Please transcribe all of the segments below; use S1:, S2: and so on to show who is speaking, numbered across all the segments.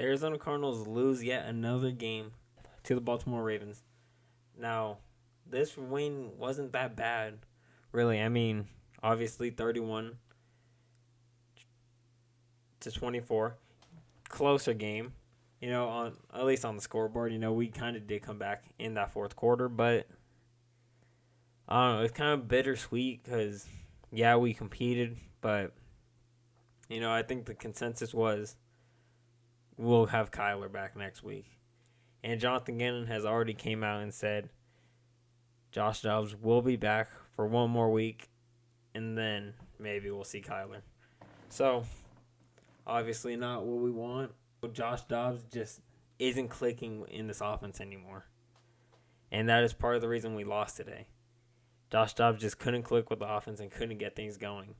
S1: The Arizona Cardinals lose yet another game to the Baltimore Ravens. Now, this win wasn't that bad, really. I mean, obviously 31-24, closer game. On at least on the scoreboard, we kind of did come back in that fourth quarter, but I don't know. It's kind of bittersweet because, yeah, we competed, but I think the consensus was we'll have Kyler back next week. And Jonathan Gannon has already came out and said Josh Dobbs will be back for one more week, and then maybe we'll see Kyler. So, obviously not what we want. Josh Dobbs just isn't clicking in this offense anymore. And that is part of the reason we lost today. Josh Dobbs just couldn't click with the offense and couldn't get things going.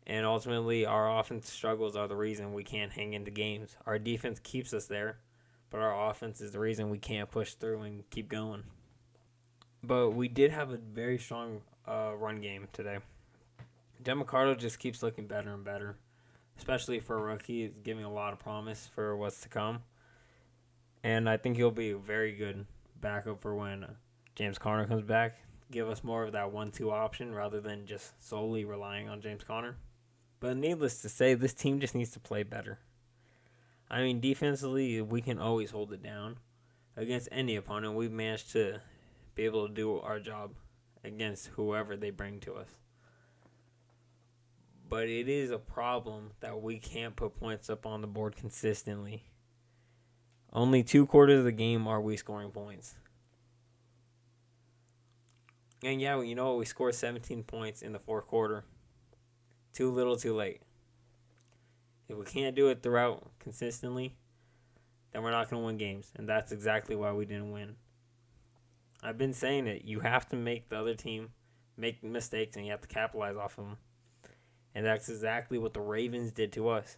S1: And ultimately, our offense struggles are the reason we can't hang into games. Our defense keeps us there, but our offense is the reason we can't push through and keep going. But we did have a very strong run game today. Democrato just keeps looking better and better, especially for a rookie. It's giving a lot of promise for what's to come. And I think he'll be a very good backup for when James Conner comes back. Give us more of that 1-2 option rather than just solely relying on James Conner. But needless to say, this team just needs to play better. I mean, defensively, we can always hold it down. Against any opponent, we've managed to be able to do our job against whoever they bring to us. But it is a problem that we can't put points up on the board consistently. Only 2 quarters of the game are we scoring points. And yeah, we scored 17 points in the fourth quarter. Too little, too late. If we can't do it throughout consistently, then we're not going to win games. And that's exactly why we didn't win. I've been saying it. You have to make the other team make mistakes, and you have to capitalize off of them. And that's exactly what the Ravens did to us.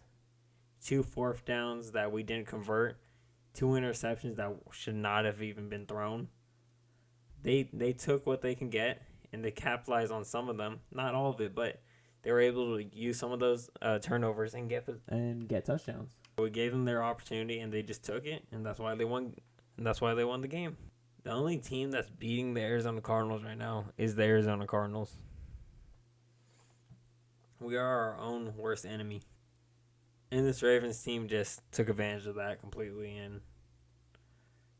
S1: 2 fourth downs that we didn't convert. 2 interceptions that should not have even been thrown. They took what they can get, and they capitalized on some of them. Not all of it, but they were able to use some of those turnovers and get touchdowns. We gave them their opportunity, and they just took it, and that's why they won. And that's why they won the game. The only team that's beating the Arizona Cardinals right now is the Arizona Cardinals. We are our own worst enemy. And this Ravens team just took advantage of that completely and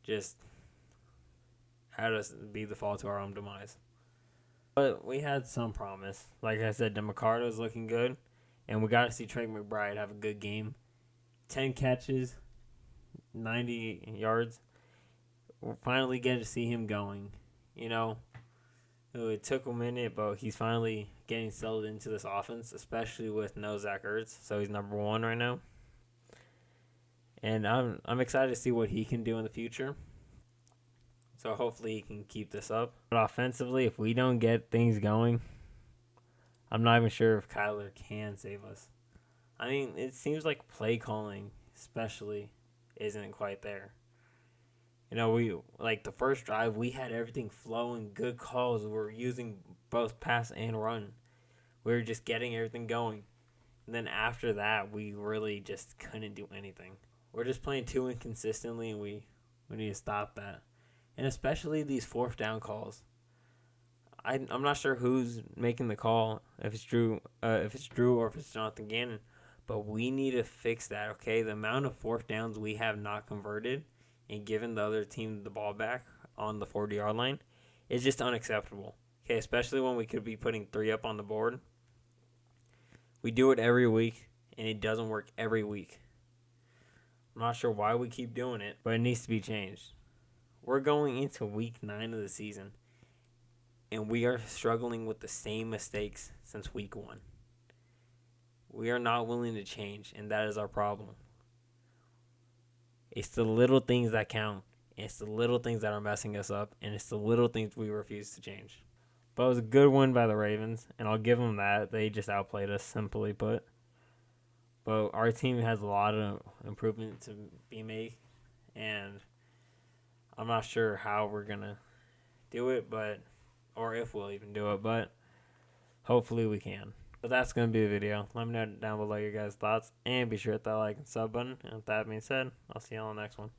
S1: just had us be the fall to our own demise. But we had some promise. Like I said, Democrato is looking good. And we got to see Trey McBride have a good game. 10 catches, 90 yards. We'll finally get to see him going. It took a minute, but he's finally getting settled into this offense, especially with no Zach Ertz. So he's number 1 right now. And I'm excited to see what he can do in the future. So hopefully he can keep this up. But offensively, if we don't get things going, I'm not even sure if Kyler can save us. I mean, it seems like play calling, especially, isn't quite there. We like the first drive, we had everything flowing, good calls. We were using both pass and run. We were just getting everything going. And then after that, we really just couldn't do anything. We're just playing too inconsistently, and we need to stop that. And especially these fourth down calls. I'm not sure who's making the call, if it's Drew or if it's Jonathan Gannon, but we need to fix that, okay? The amount of fourth downs we have not converted and given the other team the ball back on the 40-yard line is just unacceptable, okay? Especially when we could be putting 3 up on the board. We do it every week, and it doesn't work every week. I'm not sure why we keep doing it, but it needs to be changed. We're going into week 9 of the season, and we are struggling with the same mistakes since week 1. We are not willing to change, and that is our problem. It's the little things that count. It's the little things that are messing us up, and it's the little things we refuse to change. But it was a good win by the Ravens, and I'll give them that. They just outplayed us, simply put. But our team has a lot of improvement to be made, and I'm not sure how we're going to do it, or if we'll even do it, but hopefully we can. But that's going to be the video. Let me know down below your guys' thoughts. And be sure to hit that like and sub button. And with that being said, I'll see you on the next one.